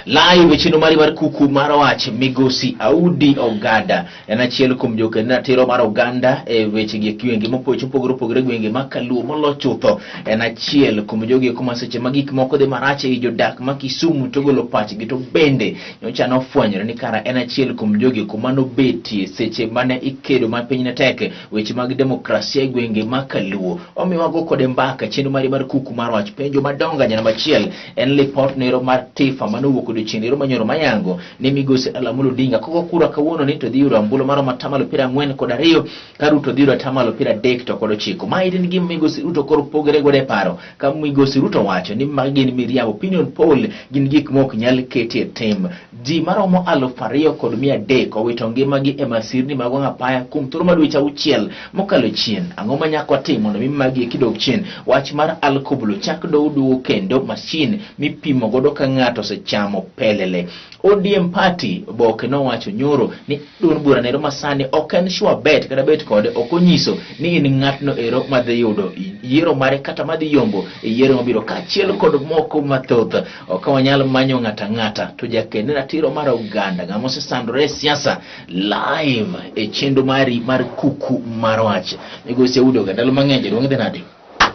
Live Chenro mar Kuku Mar Wach migosi Audi Ogada en achiel kuom jokenda ratiro mar oganda e weche gi kiwengi mopogore gwenge makaluo molo chutho en achiel kuom jogi kuma seche magik moko de marache i jodak ma Kisumu to golo pachgi to bende nyocha nofwenyore ni kara en achiel kuom jogi kuma nobetie seche mane ikedo ma piny ne tek weche mag demokrasia e gwenge makaluo omiwago kode mbaka chenro mar Kuku Mar Wach penjo madonga nyana machiel en report nero mar tifa manowuok odiochieng' manyoro mayango ni migosi Alamolo Odinga koko kura kawuono ni to dhi yudo ombulu maro matamalo 42 ka Ruto dhi yudo atamalo 30 to kod 9. Ma en gima migosi Ruto koro pogore gode paro ka migosi Ruto wacho ni magi gin miriambo. Opinion poll gin gik mok nyal ketie tim. Ji maromo 2,300 owito ngimagi e masirni mag apaya kuom thuolo madweche 6 mokalo chien. Ang'o ma nyako tim mondo mi magi kidog chien? Wach mar alkoblo chak duo kendo masin mipimo godo ka ng'ato sechamo pelele. ODM party boke no wacho nyoro ni duon bura nero masani ok en sure bet kada bet kode okonyiso ni in ng'atno ero madhi yudo yiero mare kata madhi yombo e yiero mabiro kachiel kod moko mathoth ok wanyal manyo ng'ata to jakende ratiro mar oganda ng'amo sesandore siasa live e chenro mari mar Kuku Mar Wach migosi Udo gandalo mang'eny duong' dhenadi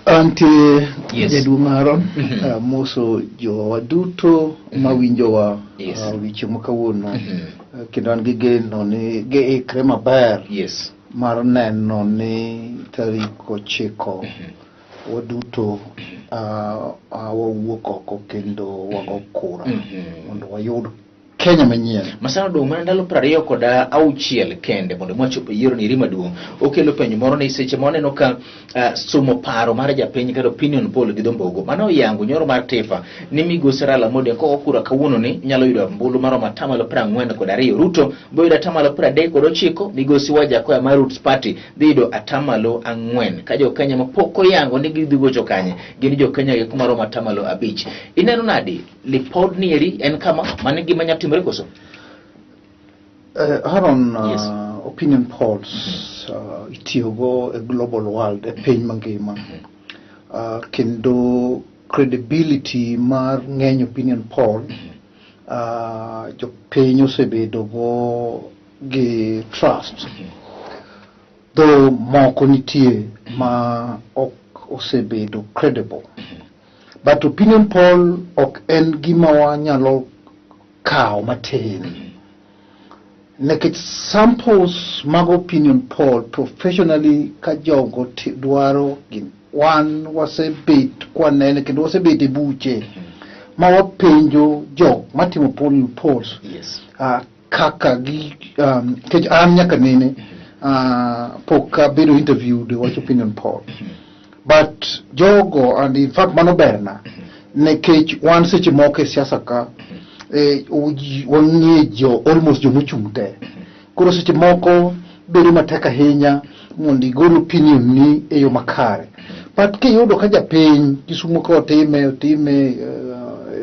anti Jedungaron moso jo waduto mawinjowa wiche makawuono kendo an gi geno ni giikre maber mar neno ni tarik 9 waduto wawuok oko kendo wago kura mondo wayud Kenya manyien. Masano dong mana ndalo 26 kende mondo mwachopo yiero ni Maduong. Okelo penjo moro ni seche moneno ka somo paro mar japiny kata opinion poll gi dhombogo. Mano yango nyoro mar tifa ni migosi Alamolo Odinga koko kura kawuono ni nyalo yudo ombulu maro matamalo 42. Ruto bo yudo atamalo 39. Migosi Wajakoya mar Roots Party dhi yudo atamalo 4. Ka jo Kenya mapoko yango ni gidhi gocho kanye gin jo Kenya gi kumaro matamalo 5. Ineno nadi lipod ni eri en kama mane gima nyatimore koso? Haron opinion polls itiogo a global world a piny mangima kendo credibility mar ng'eny opinion poll jo piny osebedo go gi trust though moko nitie ma ok osebedo credible but opinion poll ok en gima wanyalo kao matin nekech samples mag opinion poll professionally ka jogo dwaro gin wan wasebet kwanene kendo wasebet e buche ma wapenjo jok matimo polls kaka gi kech an nyaka nene pok abedo interviewed watch opinion poll but jogo and in fact mano berna nekech wan seche moko e siasa ka wang'ejo almost jomochung' te koro seche moko bedo matek ahinya mondo igol opinion ni e yo makare but kiyudo ka japiny Kisumo ko time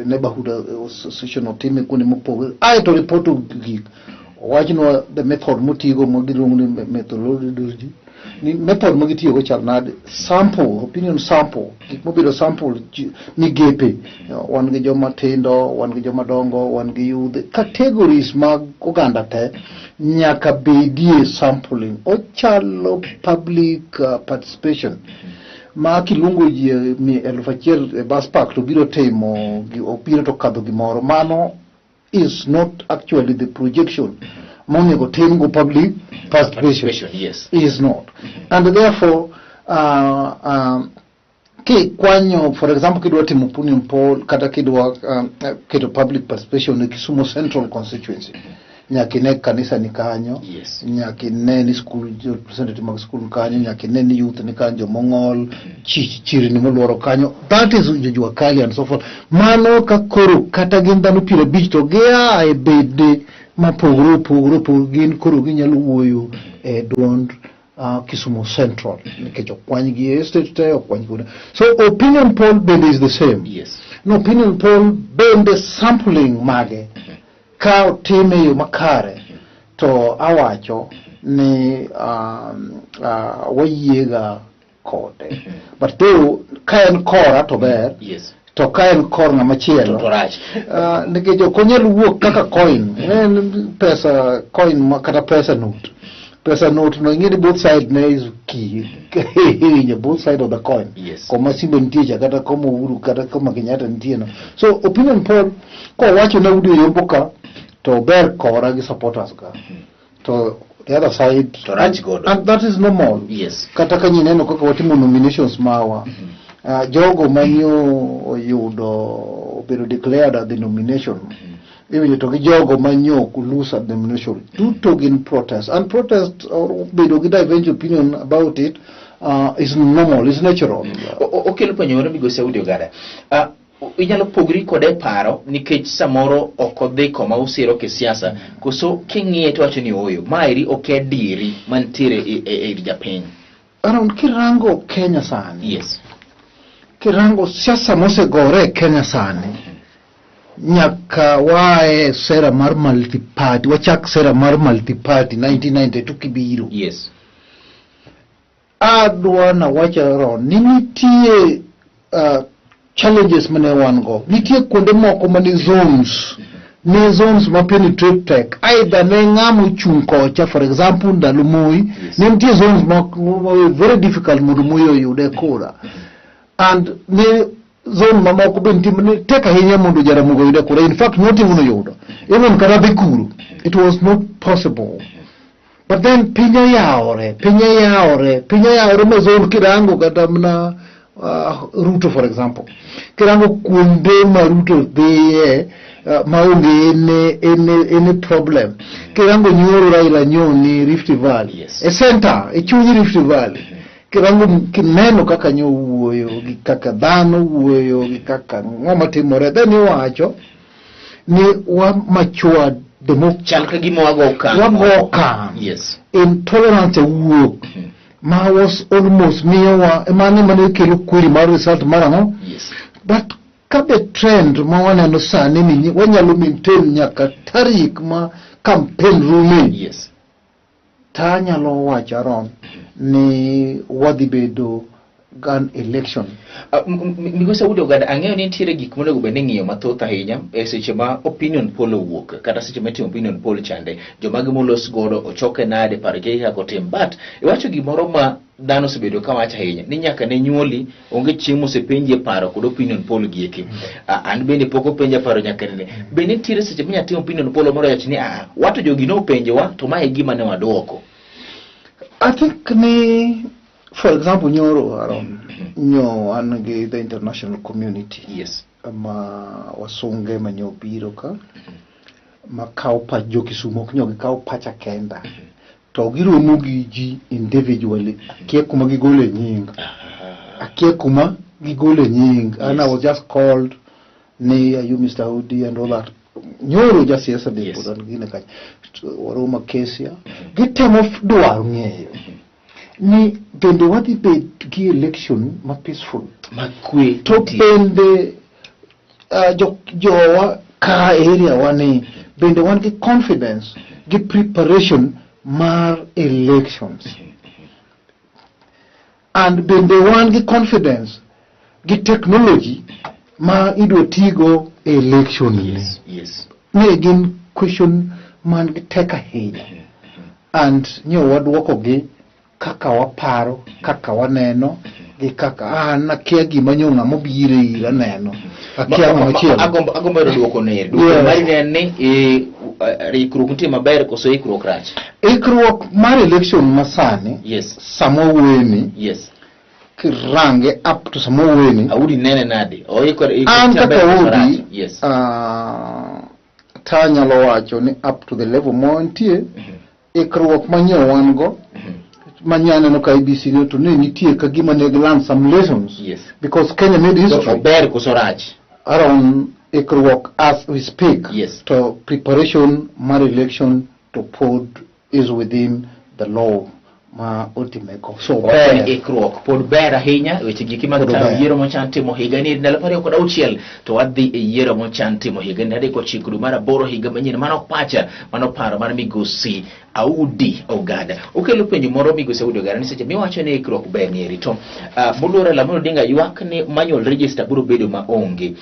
neighborhood association otime kuonde mopogore to report gik wachno the method motigo magiluongo ni methodology ni method magitiyogo chal nade sample opinion sample gik mobedo sample migepe wan gi joma tindo wan gi joma dongo wan gi youth categories mag oganda te nyaka bedie sampling ochalo public participation ma kiluongo ji 1,000 bus park to biro timo opiro to kadho gimoro mano is not actually the projection monego tim go public participation is not and therefore kwanyo for example kidwa timo opinion poll kata kidwa keto public participation e Kisumu Central constituency nyakine kanisa ni kanyo nyakine ni school representative mag school kanyo nyakine ni youth ni kanyo mongol chiri ni molworo kanyo that is jujua kali and so forth mano ka koro kata gindano pira bicho gea e bede mapogro gin koro ginyalo wuoyo e duond Kisumu Central nikech okwany gi estate te okwany kuda so opinion poll bende is the same no opinion poll bende sampling mage ka otime yo makare to awacho ni wayiega kode but though ka en kora to ber to ka en kor ng'ama chielo to rach. Nikech ok onyal wuok kaka coin, en pesa coin kata pesa note. Pesa note no ing'e ni both side ne is key. Both side of the coin. Yes. Koma Simba nitie kata koma Uhuru kata koma Kenyatta nitie no. So opinion poll ko wacho na udi yomboka to ber kora gi supporters ka. To the other side to rach godo. And that is normal. Yes. Kata ka nyineno kaka watimo nominations mawa. Jogo manyo oyudo obedo declared at the nomination. Even to jogo manyo lose at the nomination. Duto gin protest. And protest or bedo gi divergent opinion about it is normal, is natural. Okelo panyoro migosi Audi Ogada. Inyalo pogri kode paro nikech samoro okodhi koma usiro ke siasa koso king'iye to wacho ni oyo mairi oke diri mantiere e japiny. Around kirango Kenya sani. Yes. Kirango siasa mosegore Kenya sani. Nyaka wae sera mar multi-party, wachak sera mar multi-party 1992 kibiro. Yes. Adwa na wacha ron, nitie challenges mane wan go. Nitie kuonde moko mani zones. Ne zones ma penetrate tek. Either ne ng'amo chung kocha, for example, ndalo Moi. Ne nitie zones ma very difficult mondo Moi oyude kura. And ne zone ma moko be nitie tek ahinya mondo Jaramogi oyude kura. In fact, nothing uno yudo. Even karabi kuru, it was not possible. But then pinya yaore ma zone kirango kata mna Ruto, for example. Kirango kunde ma Ruto dhiye maonge any problem. Kirango nyoro Raila nyoni Rift Valley. Yes. A center, a chunyi Rift Valley. Kirango kineno kaka nyo wuoyo, gi kaka dhano wuoyo, gi kaka ng'oma timore. Then iwacho ni wa matured Chal ka gima wagoka. Yes. Intolerance wuok. Ma was almost miyowa emane mane kelo kwiri mar result marano. Yes. But kabe trend ma waneno sani ni wanyalo maintain nyaka tarik ma campaign rume. Yes. Ta nyalo wacho aron ni wadhi bedo gan election. Migosi Audi Ogada ang'eyo ni nitiere gik monego bed ni ng'iyo mathoth ahinya e seche ma opinion poll owuok kata seche ma timo opinion poll chande joma gimolos godo ochoke nade paro kaka tim, but iwacho gimoro ma dhano osebedo ka wacho ahinya ni nyaka ne nyuoli onge chieng' mosepenji paro kod opinion poll gieki. An bende pok openja paro nyaka ne bende nitiere seche ma nyatimo opinion poll moro yachi ni wato jogi no penjewa to mae gima ne waduoko. I think ni for example, nyoro around ange the international community. Yes. Ma wasunge manyo biro ka ma kao pa jo Kisumo nyo kao pacha kenda. To giromo gi ji individually. Akie kuma gigole nying. And I was just called ne you Mr. Audi and all that. Nyoro just yesterday. Yes. Put on gine kanya. Waroma kesia. Gitemo dwaro ng'eyo. Ni bende wadhi bed gi election ma peaceful makwe to bende jo ka area wani bende wan gi confidence gi preparation mar elections and bende wan gi confidence gi technology ma idwa tigo election. Yes. Ne gin question man gi tek ahinya and wadwoko gi kaka waparo, kaka waneno, gi kaka nakia gima nyonga mobire ira neno. Akia machielo. Agombo duoko ne. Duoko mari ne Ikruok nitie maber koso Ikruok rach. Ikruok mar election masani. Yes. Samoweni. Yes. Kirange up to Samoweni. Audi nene nade. An kaka Audi. Yes. Tanya lo wacho ni up to the level mo ntie. Ikruok manyo wango. Manyana no KBC no to nitie ka gima ne learn some lessons. Yes. Because Kenya made history. So ber koso rach. Around Ikruok as we speak. Yes. To preparation mar election to put is within the law. ma otimeko. So Ikruok pod ber ahinya weche giki mag tayo yiero mochan timo higa ni ndalo 26 to wadhi e yiero mochan timo higa ni adek ochiko mar 8 higa manyien mano pacha mano paro mar migosi Audi Ogada. Okelo penjo moro migosi Audi Ogada ni seche miwacho ni Ikruok ber ni rito muluora la mono dinga ywak ni manual register biro bedo maonge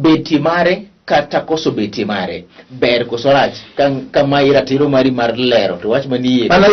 beti mare kata koso beti mare ber koso rach kama iratiro mari mar lero to wach manie an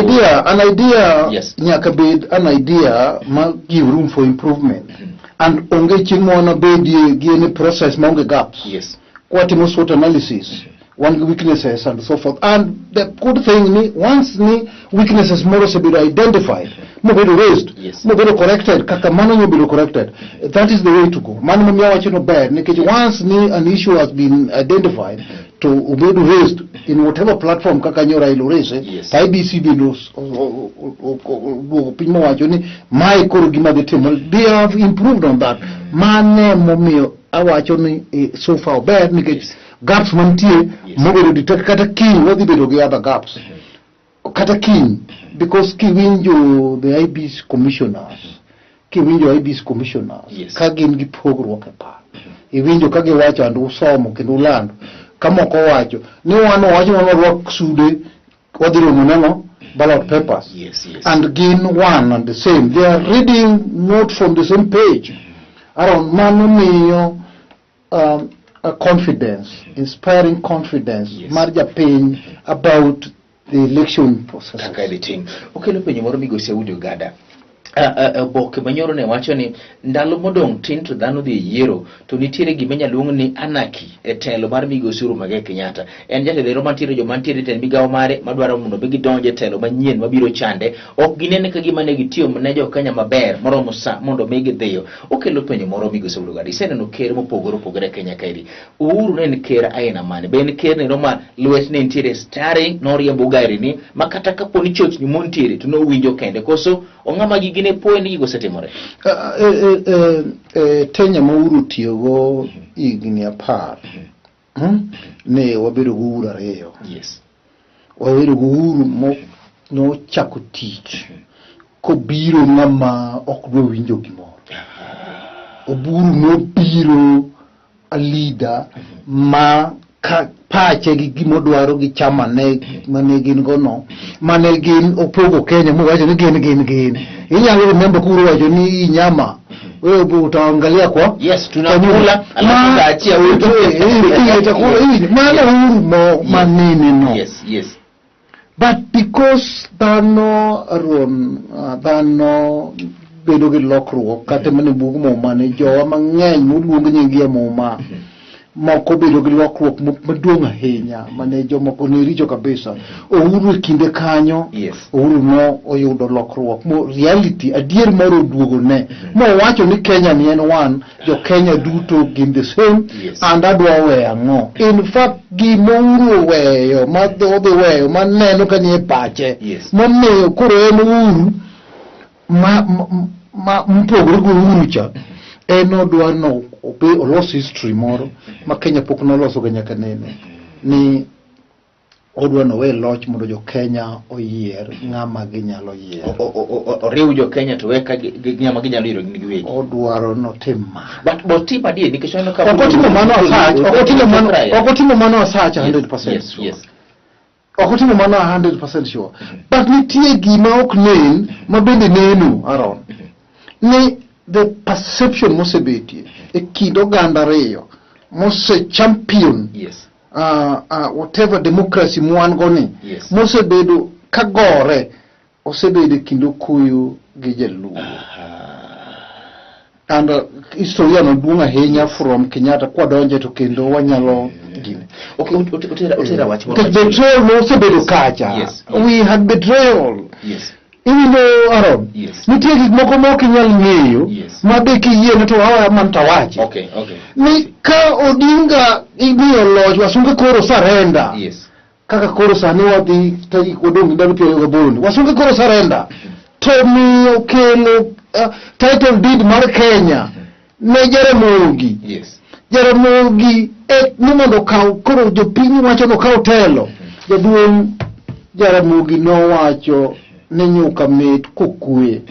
idea yes. Nyaka bed an idea ma give room for improvement and onge chingona bedi giene process monge gaps yes kwatimo SWOT analysis one weaknesses and so forth, and the good thing ni once ni weaknesses more so be identified mo be raised yes. Mo be corrected kaka mano mo be corrected. That is the way to go. Mano mo yawa chino bad ni once ni an issue has been identified to be raised in whatever platform kaka nyora ilo raise yes. IBC be nos opinion wacho ni mai koro gima de temo they have improved on that mane mo mio awacho ni so far bad ni yes. Gaps mantie mobedo detect kata king wadhi bedo gi other gaps kata king because kiwinjo the IBC commissioners yes. Ka gin gi pogruok e par iwinjo ka giwacho and usomo kendo ulando kama ko wacho ni wano wacho ma rock sude wadhi romo nango ballot papers yes. And gin one and the same they are reading not from the same page around mano miyo a confidence, inspiring confidence, yes. Marja pain about the election process. Okay, lo penyo moro migosi Audi Ogada. Boke manyoro ne wacho ni ndalo modong tin to dhano dhi yiero to nitiere gimenya luong ni anarchy e telo mar migosi Rumage Kenyatta. En jatelo mantiere joma ntiere ten migawo mare madwaro mondo be gidonje telo manyien mabiro chande. Ok ginene ka gima ne gitiyo ne jo Kenya maber moromo sa mondo me gidhiyo. Okelo penjo moro migosi Audi Ogada. Iseneno ker mopogore Kenya kaeri. Uhuru ne en ker aina mane. Be en ker ne roma lwet ne ntiere starring noriembo gari ni makata kapo ni choch ni montiere to no winjo kende koso ongama gine point igo setimore Tenya mauru tiyogo igni apar ne wabedo gura reyo yes wabedo guru mo no chako tich ko biro ngama okdwe winjo gimoro oburu no biro a leader ma pache gi gimodwaro gi chama ne mane gin gono mane gin opogo Kenya mo wacho ni gin inyalo remember kuru wacho ni nyama wewe utaangalia kwa yes tunakula alafu achia wewe chakula hivi maana huru mo manene no yes but because dhano bedo gi lokruok kata mane bugu mo mane jowa mang'eny moluongo nyingi mo moko bedo gi lokruok maduong' ahinya mane jomoko ne richo kabisa Uhuru e kinde kanyo yes. Uhuru no oyudo lokruok mo reality adier moro duogo ne mo wacho ni Kenya ni en one jo Kenya duto gin the same yes. And adwa weya ngo in fact gimoro weyo madhodhi weyo maneno ka nie pache yes. Momiyo koro en Uhuru ma mpogore gi Uhuru cha eno dwarno olos history moro ma Kenya pok noloso ga nyaka nene ni odwano we loch mondo jo Kenya oyier ng'ama ginyalo yiero oriw jo Kenya to weka ng'ama ginyalo yiero gi giwegi odwaro no timma but tipa die nikech ono ka okotimo mano asach 100% yes sure. Okotimo mano 100% sure but nitie gima ok nen ma bende neno Aaron ni the perception mosebetie e kind oganda reyo mose champion yes whatever democracy mwan goni yes. Mosebedo kagore osebedo kindo kuyu gi jaluo and historia no duong' ahinya from Kenyatta kwa donje to kendo wanyalo gine okay utera wach moro betrayal mosebedo kacha yes. We had betrayal yes even though Aaron yes. Nitie gik moko mok inyal ng'eyo yes. Ma be kiyie to awa man tawache okay ni ka Odinga imiyo loch wasunge koro sarenda yes. Kaka koro sani wadhi taji kodong ndalo 28 wasunge koro sarenda to miyo kelo title deed mar Kenya ne Jaramogi yes. Jaramogi ni mondo kaw koro jopiny wacho no kaw telo jaduong' Jaramogi no wacho ne nyuka mit kokue.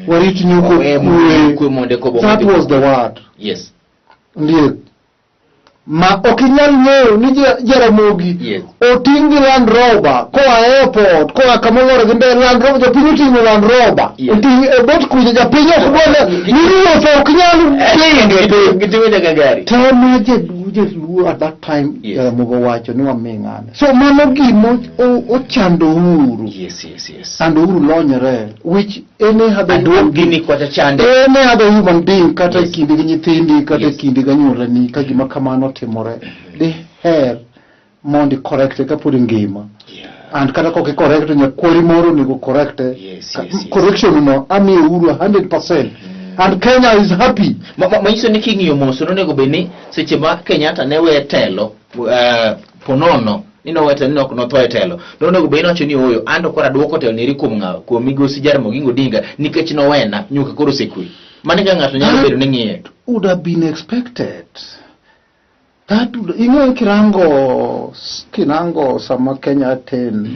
Warit nyuka kue. That was the word. Yes. Ndiyo. Ma okinyal ng'eyo ni Jaramogi otingi Land Rover koa airport koa kamoro gimbe Land Rover japinyo tingo Land Rover otingi bot kuja japinyo kubona niruo fa okinyal gitime gari tama je luo at that time Jaramogi wacho ni wameng'ane so mano gimo ochando uru and uru lonyere which any other gini kwa chande any other human being kata kindi gi nyithindi kata kindi ga nyuolani ka gima kamano timore they have mondi correct ka put ngima and kata ko correct nyakwori moro ni go correct correction no ami uru 100% and Kenya is happy maiso ni kingiyo moso no nego beni seche ma Kenyatta ne we telo ponono nino wete nino no toye telo no nego beni wacho ni oyo ando kora duoko telo neri kuom migosi Jaramogi Odinga nikech no wena nyuka koro sekwe mane ga ngato nyalo bedo ng'iye would have been expected. That kirango sama Kenya 10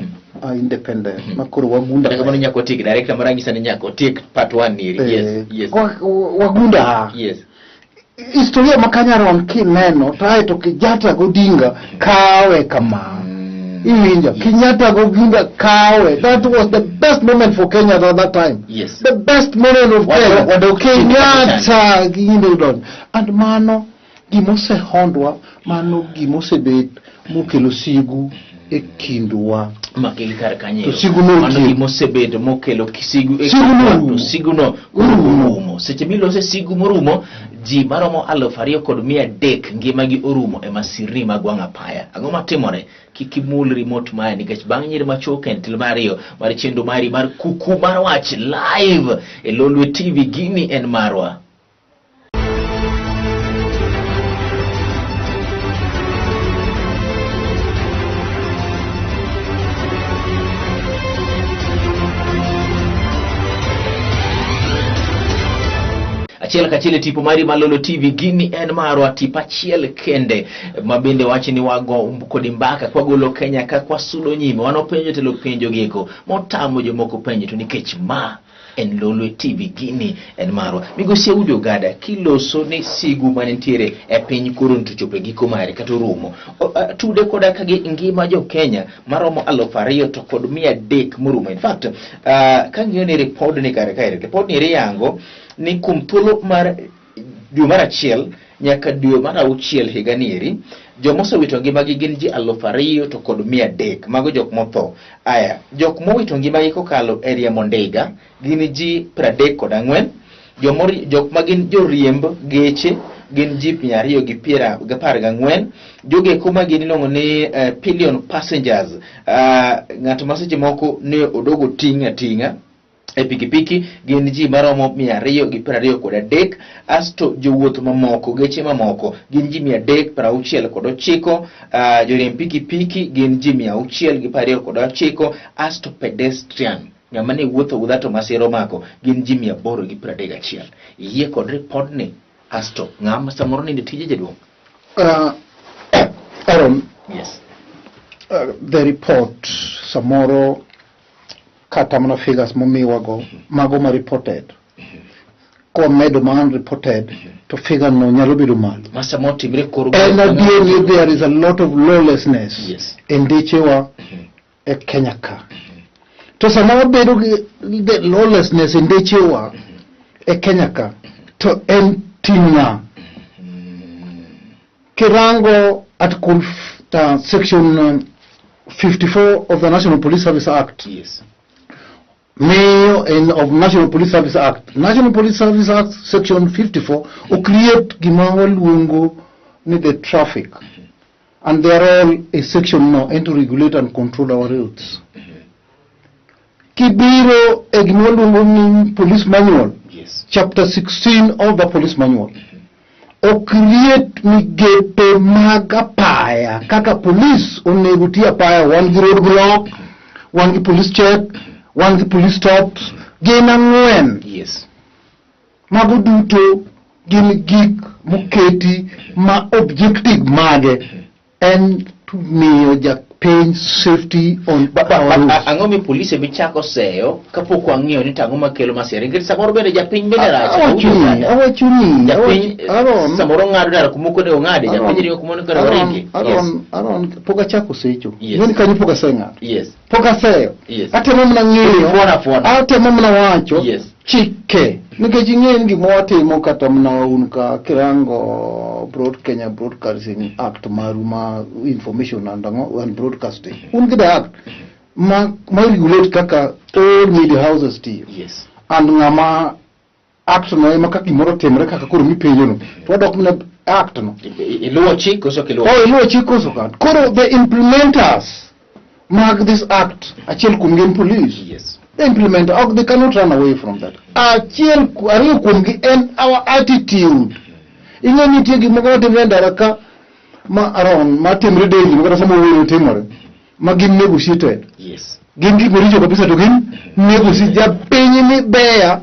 independent makuru wagunda kama nyako tik director marangi sana nyako tik part 1 niri yes wagunda historia makanya ron kineno taito kijata Odinga kawe kama iwinja Kenyatta Odinga kawe. That was the best moment for Kenya at that time. Yes, the best moment of Kenyatta gindon and mano gimose hondwa mano gimose bet mukelo sigu ekindwa makeli karakanyo mano gimose bet mokelo kisigu ekindwa siguno urumo seche milose sigu morumo ji maromo 2,300 ngimagi orumo e masirni magwanga paya ang'o matimore kikimul remote maya nikech bang' nyiri machoke entil mario mar chendo mari mar Kuku Mar Wach live e Lolwe TV gini en marwa. Achiel kachile tipo mari Lolwe TV gini en marwa tipo achiel kende mabende wachi ni wago kodi mbaka kwa golo Kenya ka kwa sudo nyime wanopenjo telo penjo geko motamo jomoko penjo to nikech ma en Lolwe TV gini en marwa migosi audio gada kiloso ni sigu manentiere e piny kurun to chope giko mare kata rumo tude koda kage ngima jo Kenya maromo 2,000 to kod 300 murumo. In fact kangiyo ni report ni kare report ni riyango ni kumtulo mar dwe mar achiel nyaka dwe mar auchiel higanieri jomoso wito ngimagi gin ji 2,000 to kod 300 mago jok motho. Aya jok mowito ngimagi kokalo area Mondega gin ji 34 jok magin joriemb geche gin ji 214 joge kuma gin ilongo ni pillion passengers ng'ato maseche moko ne odogo tinga e pikipiki gin ji maromo 223 asto jowuoth mamoko geche mamoko gin ji 369 joriemb pikipiki gin ji 629 asto pedestrian ng'ama ne wuotho udhato masiro mako gin ji 831. Yie kod report ni asto ng'ama samoro ni tije jaduong'. Aaron, yes, the report samoro kata mana figures momiwago mago ma reported ko medo man reported to figure no nyalo bedo malo masa motimre koro and again there is a lot of lawlessness in Dechewa e Kenya ka to samoro bedo the lawlessness in Dechewa e Kenya ka to entinya kirango article section 54 of the National Police Service Act. Yes. Of National Police Service Act. National Police Service Act section 54 will create Gimawal Wungo need the traffic. And they are all a section now and to regulate and control our roads. Biro Gimawal Wungo Police Manual. Yes. Chapter 16 of the Police Manual. O create migepe magapaya kaka police onegutia paya one road block, one police check, one police stops, gena ngwen. Yes. Mago duto gini gik muketi ma objective mage and to me piny safety on ang'o mi polise bichako seyo kapok wang'iyo ni tang'o makelo masira nikech samoro bende japiny bende rach awachuni samoro ng'ado dara kumoko ne ong'ade japiny ringo kumone kare oringe Aron pok achako secho ng'eni kanyo pok aseng'ado pok aseyo Yes. atemo mana ng'eyo Fuona. atemo mana wacho Yes. chike nikech ing'eni gimowatimo kata mana un ka kirango Kenya Broadcasting Act maru ma information and broadcasting un gida act ma regulate kaka all media houses tiyo and ng'ama act no ema kaka gimoro timre kaka koro mipenjo no to wadok mana act no iluwo chik koso kiluwo iluwo chik koso kan koro the implementers mag this act achiel kuom gin police they implement they cannot run away from that achiel ariyo kuom gi en our attitude ing'eni nitie gimoro timre ndara ka ma aron ma timre daily kata sama wuoyo timore ma gin negotiated gin gik maricho kabisa to gin negotiated japiny ni beya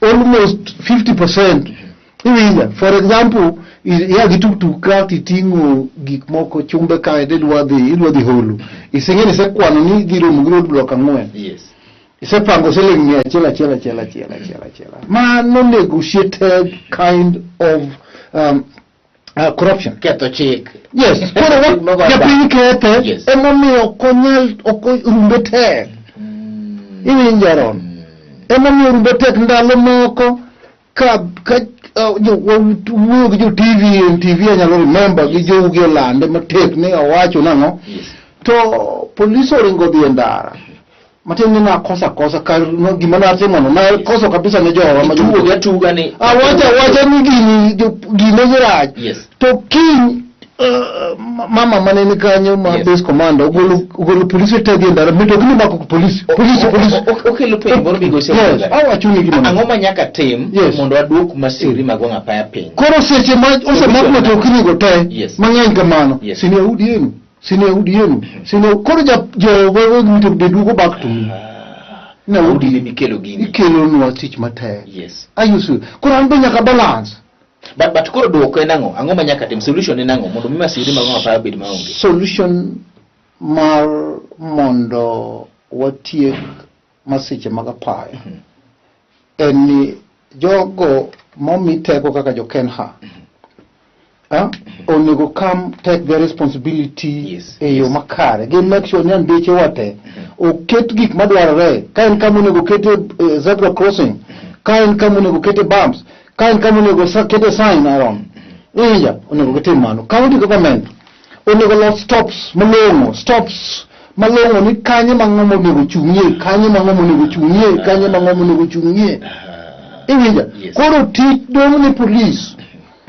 almost 50%. Iwinja, for example, ya gituk ka titing'o gik moko chumbe ka idwa dhi holo. Iseng'eni sekwano ni giro mugiro block ang'wen. Isepango siling 100. Mano negotiated kind of corruption. Ketho chik. Yes. Koro japiny kethe emomiyo ok rumbe tek. Iwinja ron. Emomiyo rumbe tek ndalo moko ka wuok jo TV anyalo remember gi jogi olande matek ne awacho nang'o to police oringo dhi ndara matin ni na kosa kar gima natimo no na kosa kabisa ne jowa majugo atuga ni awacha ni gine jiraj to king mama manene kanyo ma base commander ugolo police tagi ndara mito gini mako police okelo piny boro bigo se awachuni gima ang'o manyaka tim mondo aduok masiri magwang' apaya piny koro seche ma osemako to kini go te mang'eny kamano sini Yahudi yenu koro jo mito dedugo back to me na udi ni mikelo gini ikelo nwa tich matek ayusu koro an be nyaka balance but koro duoko en ang'o manyaka tim solution en ang'o mondo masiri magwang' apaya bed maonge solution mar mondo watiek masiche mag apaya en ni jogo momiteko kaka jo Kenha onego come take their responsibility e yo makare gi make sure ni andeche wate oket gik madwarore ka en kama onego kete zebra crossing ka en kama onego kete bumps ka en kama onego kete sign around onego kete mano county government onego los stops malongo ni kanye mang'omo onego chung'ie iwinja koro tich dong ni police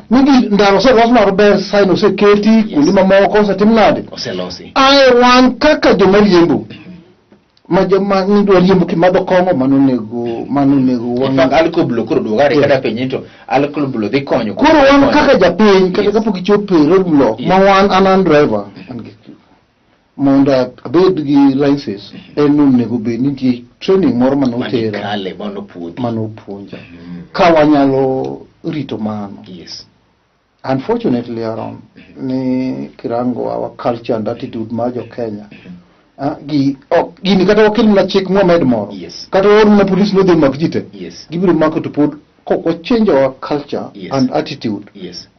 nigi ndaro se los mar ber sign oseketi kundi mamoko osetimnade oselosi wan kaka jomariembo ma nidwa riembo kimado kongo manonego wang alkoblo koro dogare kada penyito alkoblo dhi konyo koro wan kaka japiny kata kapok ichopo road block ma wan anan driver mondo abed gi license en onego bed nitie training moro manotera manopuonja ka wanyalo rito mano unfortunately around ni kirango our culture and attitude majo Kenya gini kata wakil na chik Mohamed moro kata waru na police no de makjite gibiro mako to pod ko change our culture and attitude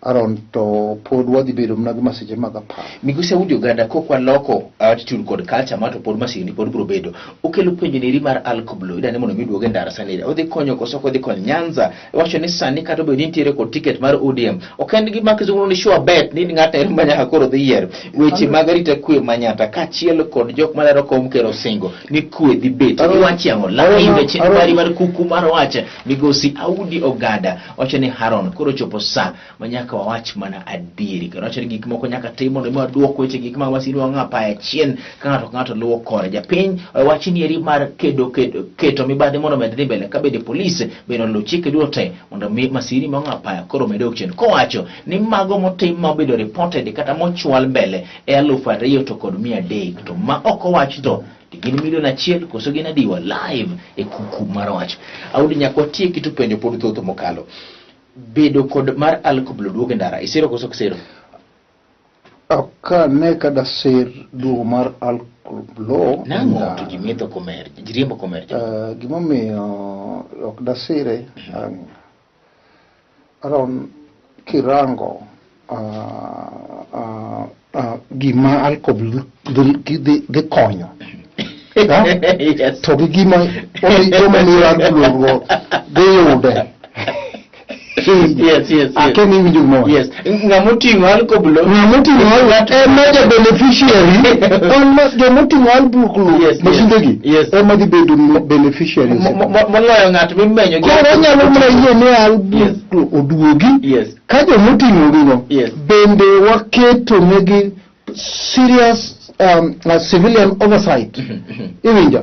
around to pod wadhi bedo mnagi masiche magapa miguse udi oganda ko kwa loko attitude kod culture mato pod masini pod bro bedo okelo penjo ni rimar alkoblo idane mono miduoge ndara sanira odhi konyo koso kodhi kon Nyanza wacho ni sani kata bedo nitiere kod ticket mar ODM okend gi makizungu ni sure bet ni ng'ata er manya koro dhi yiero weche magarita kwe manyata ka chiel kod jok malero kom kero singo ni kwe dhi bet ni wachiango la inde chenro mar Kuku Mar Wach migosi Audi ogada wacho ni Haron koro chopo sa manyaka wawach mana adieri kendo wacho ni gik moko nyaka tim mondo mi duoko weche gik ma masini wang'a apaya chien ka ng'ato luwo kore japiny wacho ni eri mar keto mibadhi mondo medhi mbele ka bede polisi beno lo chike duote mondo mi masini wang'a apaya koro medok chien kowacho ni mago motim mabedo reported kata mochwal mbele 2,000 to kod 300 to ma oko wach to gin $1,000,000 koso gin adiwa live e Kuku Mar Wach Audi nyako tie kitu penjo pod thoto mokalo bedo kod mar alkoblo duoge ndara isero koso kisero Aka ne kada sir duo mar alkolo. Nango to gimetho komer, jiriembo komer. Gimomiyo ok dasire aron kirango gima alkolo dhi konyo. Yes. To gima miyo alkolo dhi yude. Yes. Akeni winjo mo. Yes. Ngamotingo alkoblo. Ngamotingo major beneficiary. Ngamotingo alkoblo. Yes. Masindegi. Yes. Di bedo beneficiary. Moloyo ng'at mimenyo. Koro nyalo mana yie ne alkoblo oduogi. Yes. Ka jomotingo gigo. Yes. Bende waketo negi serious civilian oversight. Iwinjo.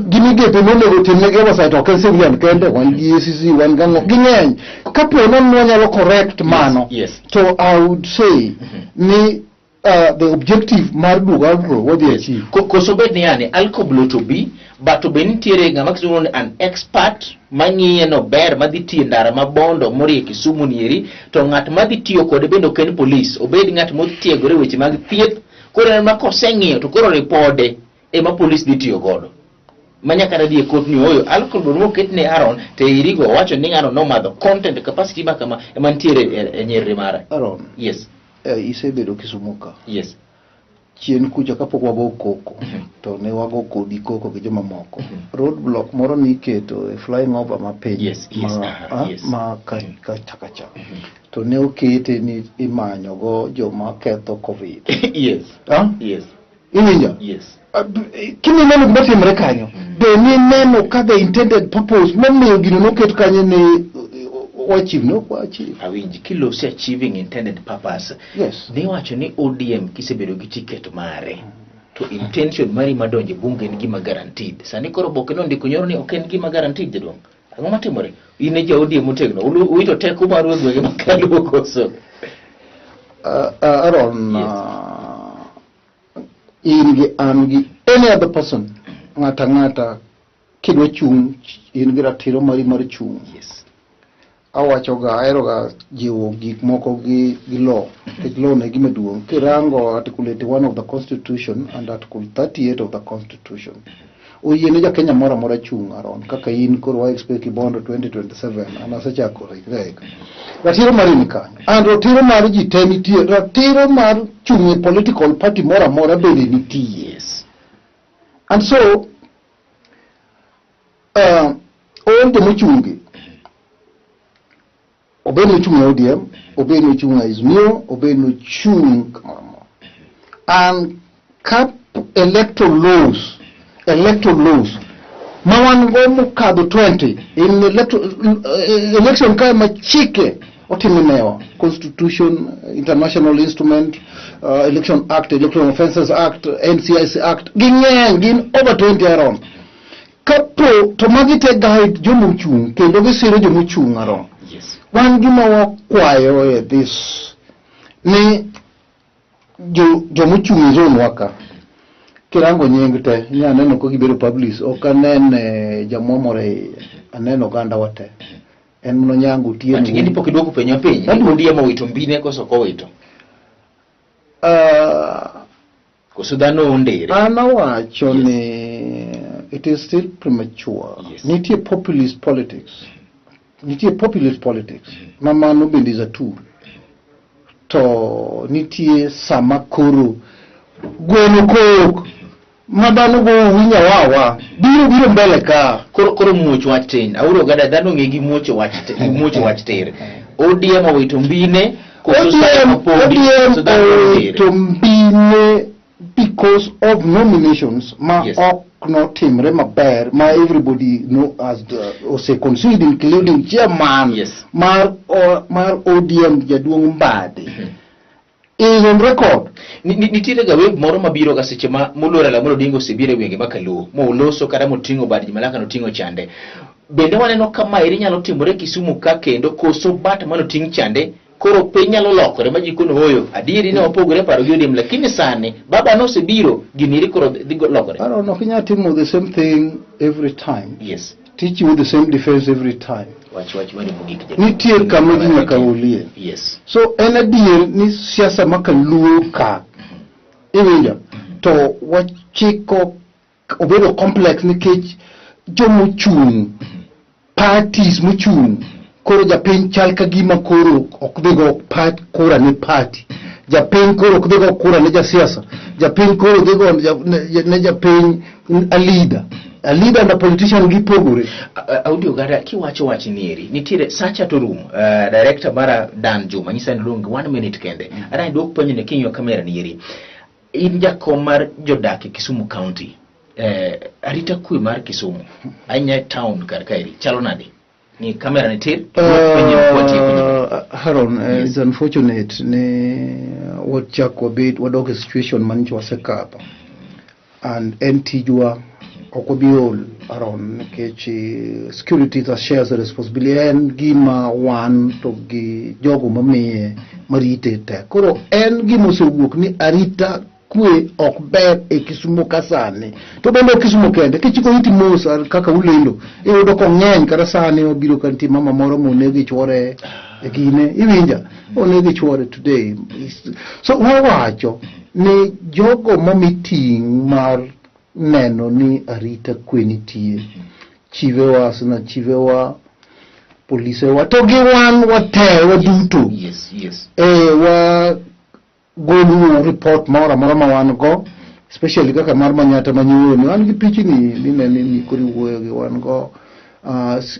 Gini gepe monego timne gi oversight ok en civilian kende, wan gi ECC, wan gango ging'eny. Kapo nono nyalo correct mano. Yes. So I would say ni the objective mar duga alkoblo wadhi achieve. Koso bed ni yani alkoblo to bi, but to be nitiere ng'ama kisungo ni an expert mang'iye no ber madhi tiyo ndara mabondo morie Kisumu nieri, to ng'at madhi tiyo kode bende ok en police, obed ng'at motiegore weche mag thieth, koro en makoseng'iyo to koro ripode ema police dhi tiyo godo. Manyaka radie kot ni oyo alkoblo moket ne Aaron te irigo wacho ni ng'ano nomadho content capacity kama ema nitiere e nyerere mara. Aaron. Yes. Isebedo Kisumu ka. Yes. Chien kucha kapok wago koko to ne wago kodi koko gi joma moko. Road block moro niketo flying over ma piny. Yes. Ma kacha. To ne okete ni imanyo go joma ketho COVID. Yes. Yes. Iwinjo? Yes. Kini neno kumatimre kanyo. Be ni neno ka the intended purpose momiyo gino noket kanyo ni wachieve no wachieve. Awinji kilosi achieving intended purpose. Yes. Ne wacho ni ODM kisebedo gi ticket mare. To intention mari madonje bunge en gima guaranteed. Sani koro boke no ndiko nyoro ni ok en gima guaranteed jadong. Ang'o matimore? Ine ja ODM motegno. Uwito teko mar gwenge makalo koso. Aaron, in any other person ngata kidwa chung in gi ratiro mari mar chung. Yes. Awacho ga aero ga jiwo gik moko gi law. Law ne gima duong. Kirango article 81 of the constitution and article 38 of the constitution. Oyiene ja Kenya mora chung Aaron kaka in koro wa expect kibondo 2027 anasechako rek. Ratiro mari ni kanyo. And ratiro mar ji te nitie, ratiro mar chung e political party mora bende nitie. Yes. And so all the muchungi obeno chung ODM, obeno chung Azimio, obeno chung and cap electoral laws mawan go mukado 20 in election kama chike otiminewa constitution, international instrument, election act, electoral offences act, NCIC act gin over 20 around kapo to magite guide jomuchung kendo gisiro jomuchung around. Yes. Wan gima wakwayo this ni jomuchung zone waka kirango nying te nyaneno ko gibedo publish okanene jamomore aneno ganda wate en mno nyangu tie Ati gini poki dogo penya ODM wito mbine koso ko wito. Koso dano ondere. Anawacho ni it is still premature. Yes. Nitie populist politics. Mama no bende is a tool. To nitie samakuru gweno kok madano go winya wawa biro mbele ka Koro muoch wach tin. Auro gada dhano ngegi muoch wach tere. ODM wito mbine koso to mbine because of nominations ma Yes. ok no timre maber ma everybody know as the considered including chairman. Yes. mar ODM jaduong Mbadi is on record. Nitiere ga web moro mabiro ga seche ma molora la dingo sibire gwenge makaluo mo uloso kata motingo badi malaka no tingo chande. Bende waneno kama iri nyalo timore Kisumu ka kendo koso bat mano ting chande koro piny nyalo lokore ma jikono hoyo adieri ne opogore paro gi ODM lakini sane baba no sebiro giniri koro dhigo lokore. I don't know kinya timo the same thing every time. Yes. teach you the same defense every time. Wach mari mogik. Nitie kama ji nyaka ulie. Yes. So en adier ni siasa makaluo ka. Iwinjo. To wachiko obedo complex nikech jomochung parties mochung koro japiny chal ka gima koro okdhigo kura ne party. Japiny koro okdhigo kura ne jasiasa. Japiny koro dhigo ne japiny a leader na politician gipogore. Audio gara kiwacho wach nieri nitiere sacha to room director mara Dan Juma nyisa ni long 1 minute kende ara ndok penyo ne kinyo kamera nieri in jakom mar jodak e Kisumu County arita kwe mar Kisumu anya town karkairi chalo nade ni kamera nitir Haron it's unfortunate ne what chako bit wadok situation mancho wasekapa and entijua okobiol around kechi security that shares the responsibility and gima wan to gi jogo mamiye marite te koro en gima osewuok ni arita kwe okber e Kisumu kasani to bende Kisumu kende kichiko iti mosa kaka ulendo iyudo ko ng'eny kata sani obiro kanti mama moro monegi chwore e gine iwinja onegi chwore today so wawacho ni jogo mamiting mar neno ni arita kwe nitie chivewa sana chivewa polise wa to gi wan wate waduto yes wa golu report mara ma wan go especially kaka mar Manyata manyuoni wan gi pichni ni kuri wuoyo gi wan go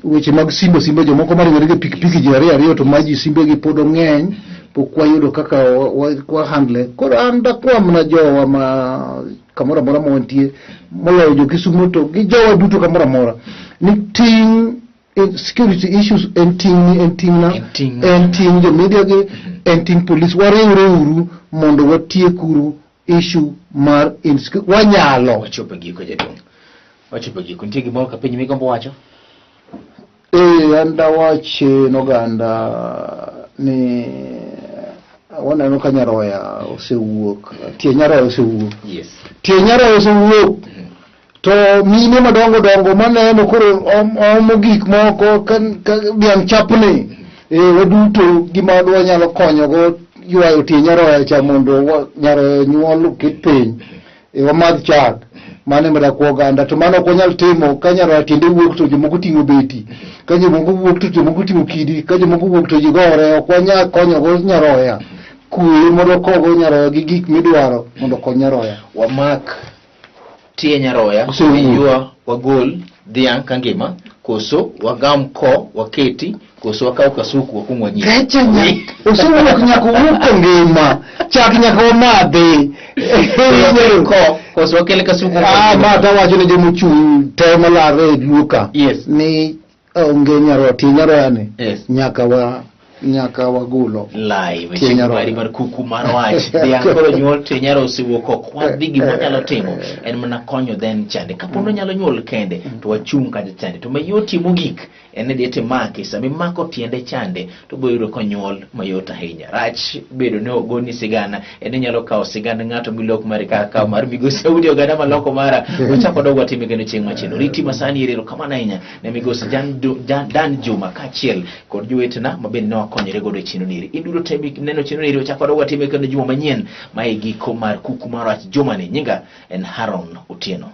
weche mag simbo jomoko mari gi pikipiki ji ariyo to maji simbe gi podo ng'eny pok wayudo kaka wa handle koro anda kwam na jowa ma kamora mora montie moloyo jo Kisumu to gi jowa duto kamora mora ni ting security issues and ting jo media gi and ting police wariwre uru mondo watie kuru issue mar wanyalo wachope giko jadong wachope giko nitie gimoro ka piny migombo wacho anda wache noganda ni waneno ka nyaroya osewuok tie nyaroya osewuok yes tie nyaroya osewuok to mine madongo maneno koro omo gik moko kan biang chapni waduto gima wanyalo konyogo ywayo tie nyaroya cha mondo nyaroya nyuol kit piny wamadh chak mane mada kwa oganda to mano ok wanyal timo ka nyaroya tiende wuok to jomoko ting'o beti ka jomoko wuok to jomoko ting'o kidi ka jomoko wuok to jigore ok wanyal konyogo nyaroya kuwe mondo kogo nyaroya gi gik midwaro mondo kony nyaroya wamak tie nyaroya ywa wagol dhiang' kangima koso wagam ko waketi koso wakaw kasuku wakumwa nyinyi kecha osewuok nyaka wuok ngima chak nyaka wamadhi ko koso wakele kasuku mata wacho ne jomochung' te malare luka yes ni onge nyaroya tie nyaroya ni yes nyaka wagulo live Chenro Kuku Mar Wach dhiang' koro nyuol tie nyaroya osewuok ok wadhi gima nyalo timo en mana konyo then chande kapono nyalo nyuol kende to wachung' kaja chande to mayoti mogik en diete make sami mako tiende chande to boyudo konyuol mayot ahinya rach bedo ne ogoni sigana en nyalo kawo sigana ng'ato milok mari kaka mar migosi audio gana maloko mara ochako dogo atime geno chieng' machino riti masani irero kama nainya ne migosi Dan Juma kachiel kod jowetena mabende ne wakonyore godo chino niri iduro temi neno chino niri ochako dogo atime geno juma manyien ma giko mar Kuku Mar Wach juma ni nyinga en Haron Otieno.